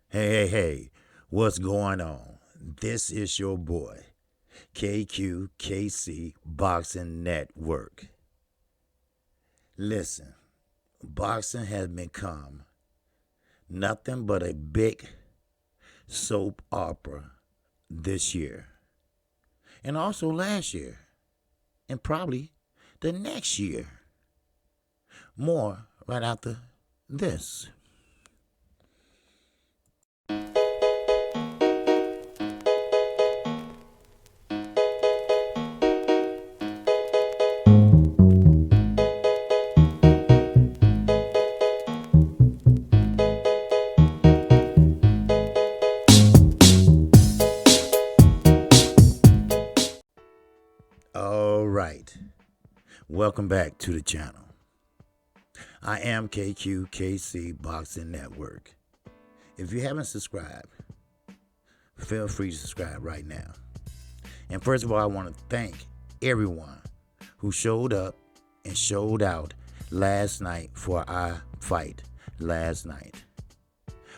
Hey, what's going on? This is your boy, KQKC Boxing Network. Listen, boxing has become nothing but a big soap opera this year, and also last year, and probably the next year. More right after this. All right. Welcome back to the channel. I am KQKC Boxing Network. If you haven't subscribed, feel free to subscribe right now. And first of all, I want to thank everyone who showed up and showed out last night for our fight last night.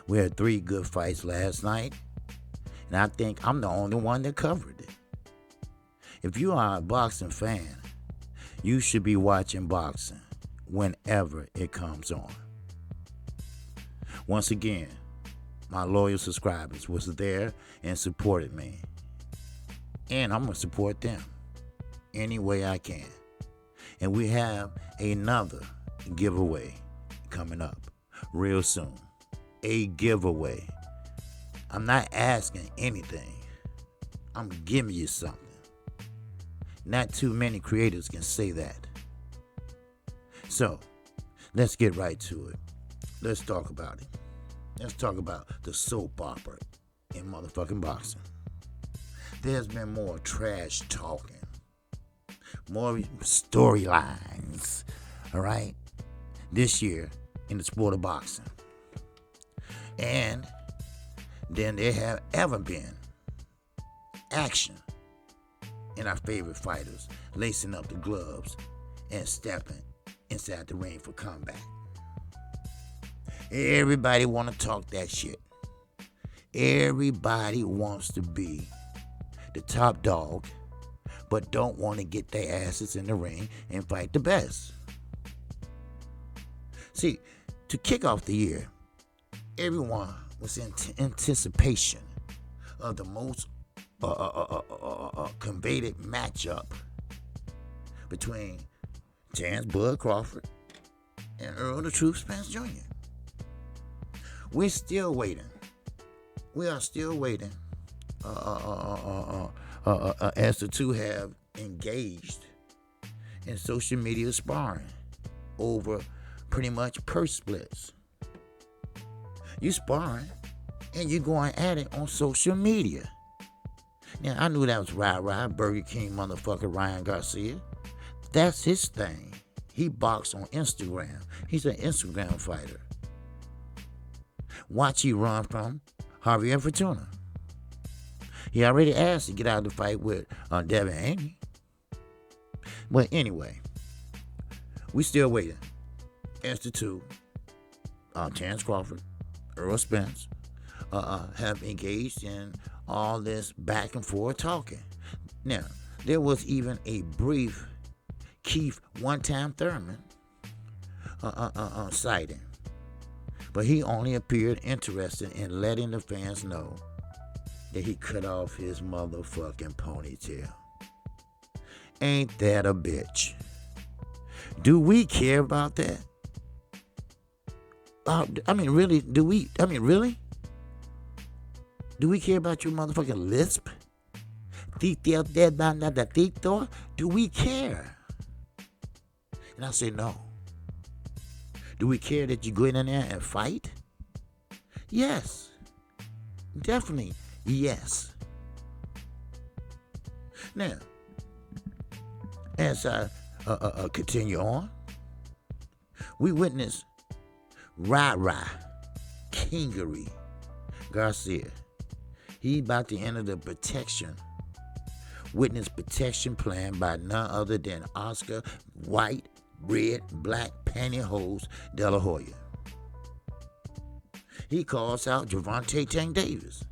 We had 3 good fights last night, and I think I'm the only one that covered it. If you are a boxing fan, you should be watching boxing whenever it comes on. Once again, my loyal subscribers was there and supported me. And I'm going to support them any way I can. And we have another giveaway coming up real soon. A giveaway. I'm not asking anything. I'm giving you something. Not too many creators can say that. So, let's get right to it. Let's talk about it. Let's talk about the soap opera in motherfucking boxing. There's been more trash talking, more storylines, all right, this year in the sport of boxing. And then there have ever been action in our favorite fighters lacing up the gloves and stepping inside the ring for combat. Everybody want to talk that shit. Everybody wants to be the top dog, but don't want to get their asses in the ring and fight the best. See, to kick off the year, everyone was in anticipation of the most coveted matchup between Terrence Bud Crawford and Earl the Truth Spence Jr. We're still waiting. We are still waiting as the two have engaged in social media sparring over pretty much purse splits. You sparring and you're going at it on social media. Now, I knew that was Burger King motherfucker Ryan Garcia. That's his thing. He boxed on Instagram. He's an Instagram fighter. Watch he run from Javier Fortuna. He already asked to get out of the fight with Devin Haney. But anyway, we still waiting. As the two, Terrence Crawford, Earl Spence, have engaged in all this back and forth talking. Now, there was even a brief Keith one-time Thurman sighting, but he only appeared interested in letting the fans know that he cut off his motherfucking ponytail. Ain't that a bitch? Do we care about that? Really? Do we? Really? Do we care about your motherfucking lisp? Do we care? And I say no. Do we care that you go in there and fight? Yes. Definitely yes. Now, as I continue on, we witness Kingery Garcia. He about to enter the witness protection plan by none other than Oscar White, Red, Black Pantyhose De La Hoya. he calls out Gervonta Tank Davis,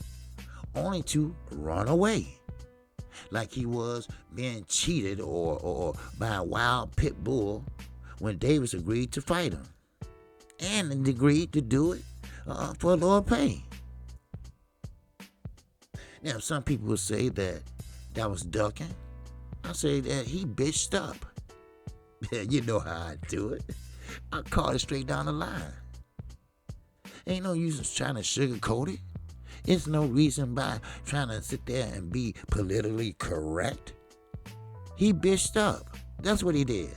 only to run away like he was being cheated or by a wild pit bull when Davis agreed to fight him and agreed to do it for lower pay. Now, some people will say that was ducking. I say that he bitched up. You know how I do it. I call it straight down the line. Ain't no use trying to sugarcoat it. It's no reason by trying to sit there and be politically correct. He bitched up. That's what he did.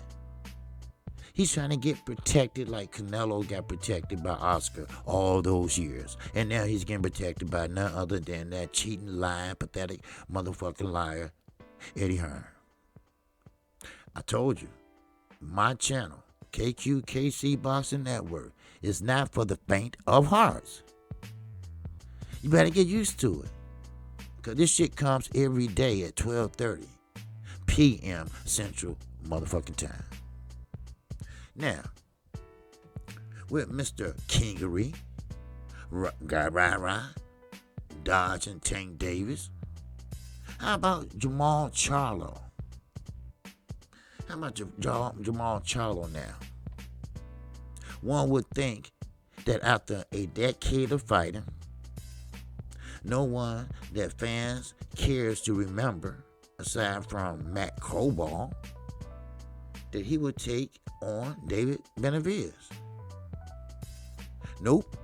He's trying to get protected like Canelo got protected by Oscar all those years. And now he's getting protected by none other than that cheating, lying, pathetic motherfucking liar, Eddie Hearn. I told you, my channel, KQKC Boxing Network, is not for the faint of hearts. You better get used to it. Because this shit comes every day at 12:30 p.m. Central motherfucking time. Now, with Mr. Kingery, Dodge and Tank Davis, how about Jamal Charlo? How about Jamal Charlo now? One would think that after a decade of fighting, no one that fans cares to remember, aside from Matt Crowball, that he would take on David Benavidez. Nope,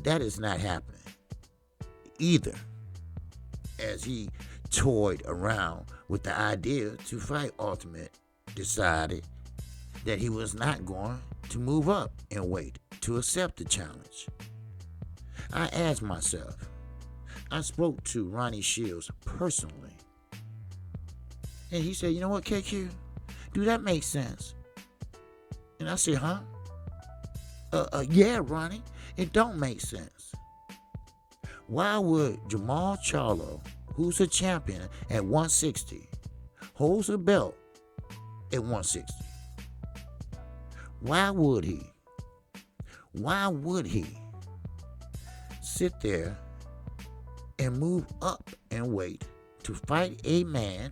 that is not happening either, as he toyed around with the idea to fight Ultimate, decided that he was not going to move up in weight to accept the challenge. I asked myself, I spoke to Ronnie Shields personally, and he said, you know what, KQ, do that make sense? And I said, huh? Yeah, Ronnie, it don't make sense. Why would Jamal Charlo, who's a champion at 160, holds a belt at 160? Why would he sit there and move up in weight to fight a man,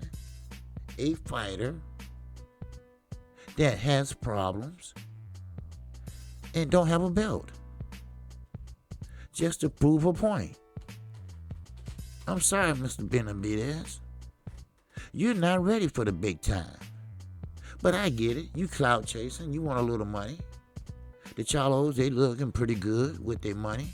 a fighter that has problems and don't have a belt, just to prove a point? I'm sorry, Mr. Benavidez. You're not ready for the big time. But I get it. You clout chasing. You want a little money. The Charlos, they looking pretty good with their money.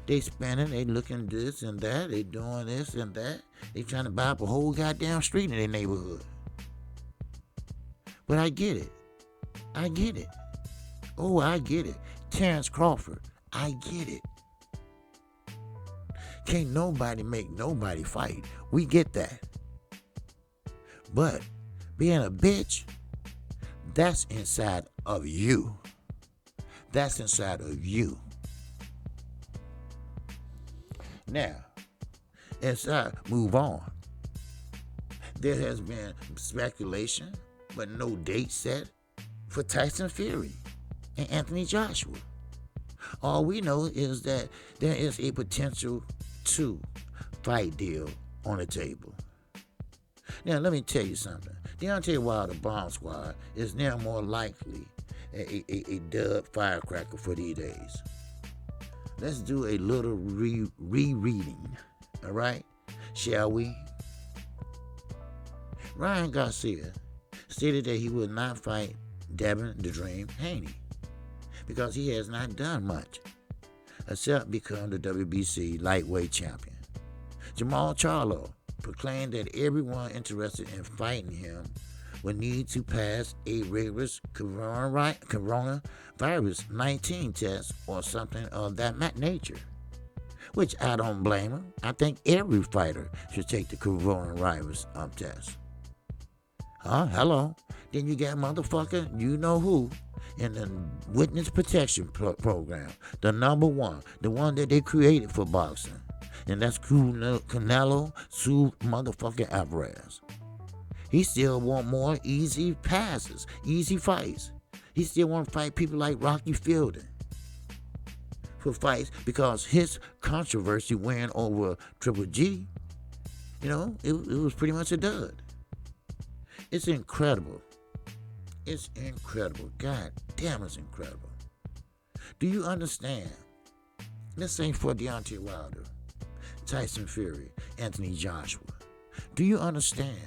They spending. They looking this and that. They doing this and that. They trying to buy up a whole goddamn street in their neighborhood. But I get it. I get it. Oh, I get it. Terrence Crawford. I get it. Can't nobody make nobody fight. We get that. But being a bitch, that's inside of you. That's inside of you. Now, as I move on, there has been speculation, but no date set for Tyson Fury and Anthony Joshua. All we know is that there is a potential 2-fight deal on the table. Now, let me tell you something. Deontay Wilder Bomb Squad is now more likely a dub firecracker for these days. Let's do a little rereading, all right? Shall we? Ryan Garcia stated that he would not fight Devin the Dream Haney because he has not done much except become the WBC lightweight champion. Jamal Charlo proclaimed that everyone interested in fighting him would need to pass a rigorous coronavirus 19 test or something of that nature, which I don't blame him. I think every fighter should take the coronavirus test. Hello. Then you got motherfucker, you know who, in the witness protection program, the number one, the one that they created for boxing. And that's Canelo motherfucking Alvarez. He still want more easy passes, easy fights. He still want to fight people like Rocky Fielding. for fights because his controversy win over Triple G, it was pretty much a dud. It's incredible. It's incredible. God damn, it's incredible. Do you understand? Let's say for Deontay Wilder, Tyson Fury, Anthony Joshua. Do you understand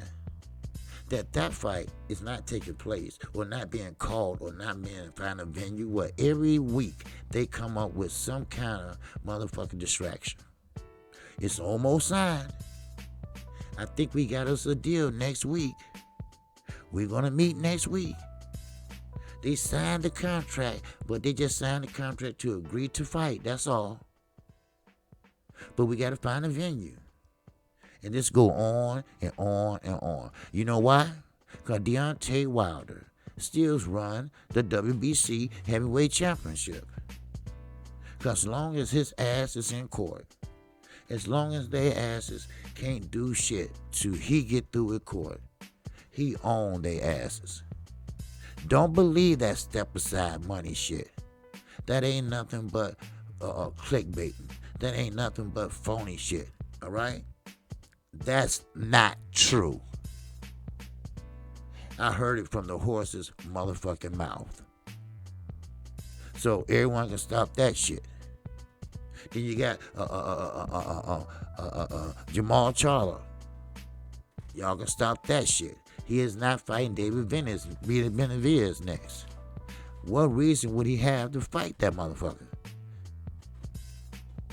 that fight is not taking place or not being called or not being found a venue where every week they come up with some kind of motherfucking distraction? It's almost signed. I think we got us a deal next week. We're going to meet next week. They signed the contract, but they just signed the contract to agree to fight. That's all. But we got to find a venue. And this go on and on and on. You know why? Because Deontay Wilder still run the WBC Heavyweight Championship. Because as long as his ass is in court, as long as their asses can't do shit till he get through with court, he own their asses. Don't believe that step aside money shit. That ain't nothing but clickbaiting. That ain't nothing but phony shit. All right? That's not true. I heard it from the horse's motherfucking mouth. So everyone can stop that shit. Then you got Jamal Charlo. Y'all can stop that shit. He is not fighting David Benavidez next. What reason would he have to fight that motherfucker?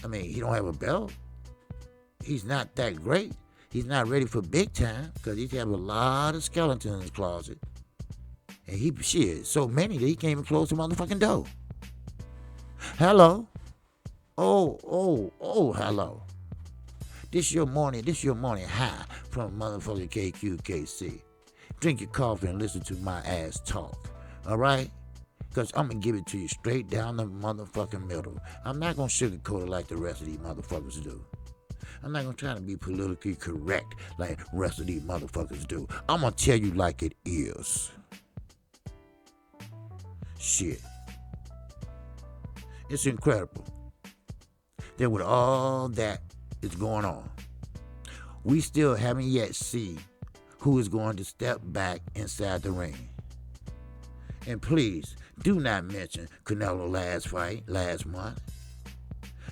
I mean, he don't have a belt. He's not that great. He's not ready for big time because he have a lot of skeletons in his closet. And so many that he can't even close the motherfucking door. Hello? Oh, hello. This your morning high from motherfucking KQKC. Drink your coffee and listen to my ass talk. All right? Because I'm going to give it to you straight down the motherfucking middle. I'm not going to sugarcoat it like the rest of these motherfuckers do. I'm not going to try to be politically correct like the rest of these motherfuckers do. I'm going to tell you like it is. Shit. It's incredible that with all that is going on, we still haven't yet seen who is going to step back inside the ring. And please, do not mention Canelo last month.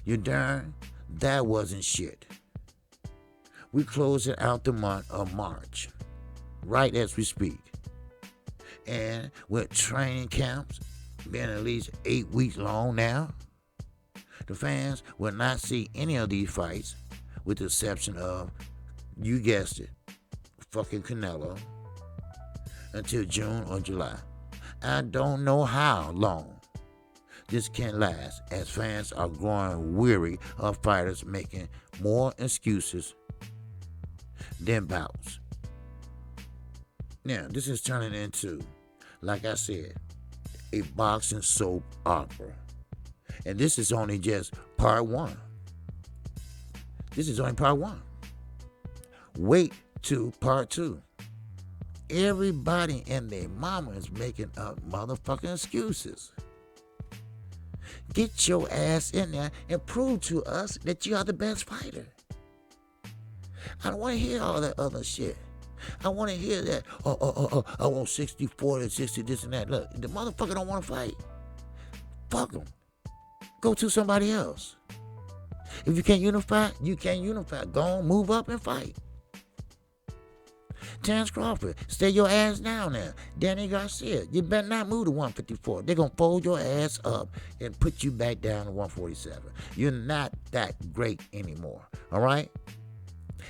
You darn, that wasn't shit. We closing out the month of March, right as we speak. And with training camps being at least 8 weeks long now, the fans will not see any of these fights with the exception of, you guessed it, fucking Canelo, until June or July. I don't know how long this can last, as fans are growing weary of fighters making more excuses than bouts. Now, this is turning into, like I said, a boxing soap opera. And this is only just part one. This is only part one. Wait till part two. Everybody and their mama is making up motherfucking excuses. Get your ass in there and prove to us that you are the best fighter. I don't want to hear all that other shit. I want to hear that, I want 60, 40, 60, this and that. Look, the motherfucker don't want to fight. Fuck him. Go to somebody else. If you can't unify, you can't unify. Go on, move up and fight. Terrence Crawford, stay your ass down there. Danny Garcia, you better not move to 154. They're going to fold your ass up and put you back down to 147. You're not that great anymore, all right?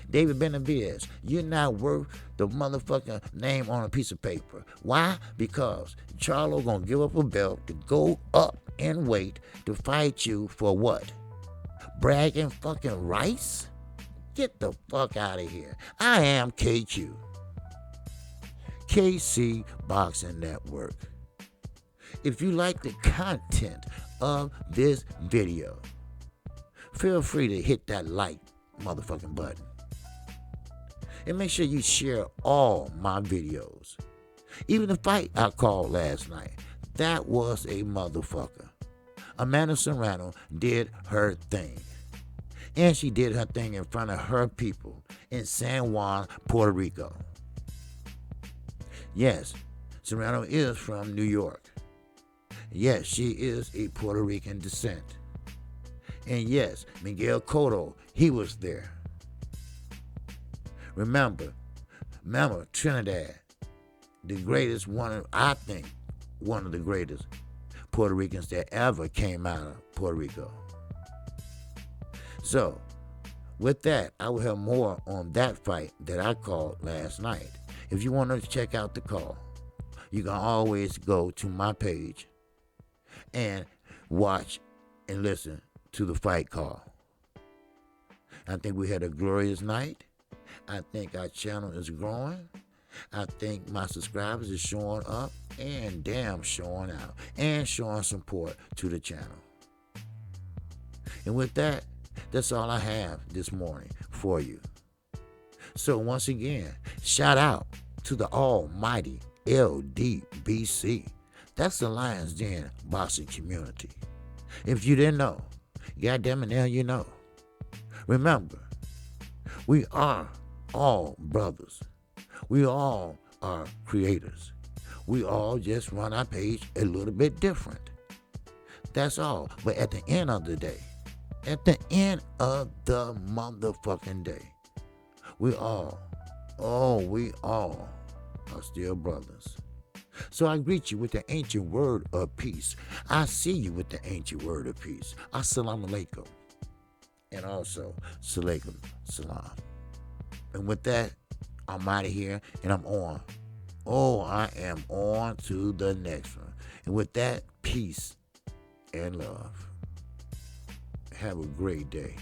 David Benavidez, you're not worth the motherfucking name on a piece of paper. Why? Because Charlo going to give up a belt to go up in weight to fight you for what? Bragging fucking rights? Get the fuck out of here. I am KQ. KC Boxing Network. If you like the content of this video, feel free to hit that like motherfucking button. And make sure you share all my videos. Even the fight I called last night, that was a motherfucker. Amanda Serrano did her thing. And she did her thing in front of her people in San Juan, Puerto Rico. Yes, Serrano is from New York. Yes, she is a Puerto Rican descent. And yes, Miguel Cotto, he was there. Remember Trinidad, the greatest I think one of the greatest Puerto Ricans that ever came out of Puerto Rico. So, with that, I will have more on that fight that I called last night. If you want to check out the call, you can always go to my page and watch and listen to the fight call. I think we had a glorious night. I think our channel is growing. I think my subscribers is showing up and damn showing out and showing support to the channel. And with that, that's all I have this morning for you. So once again, shout out to the almighty LDBC. That's the Lions Den boxing community. If you didn't know, goddamn it, now you know. Remember, we are all brothers. We all are creators. We all just run our page a little bit different. That's all. But at the end of the day, at the end of the motherfucking day, we all are still brothers. So I greet you with the ancient word of peace. I see you with the ancient word of peace. Assalamu alaikum. And also, salaikum salam. And with that, I'm out of here and I'm on. I am on to the next one. And with that, peace and love. Have a great day.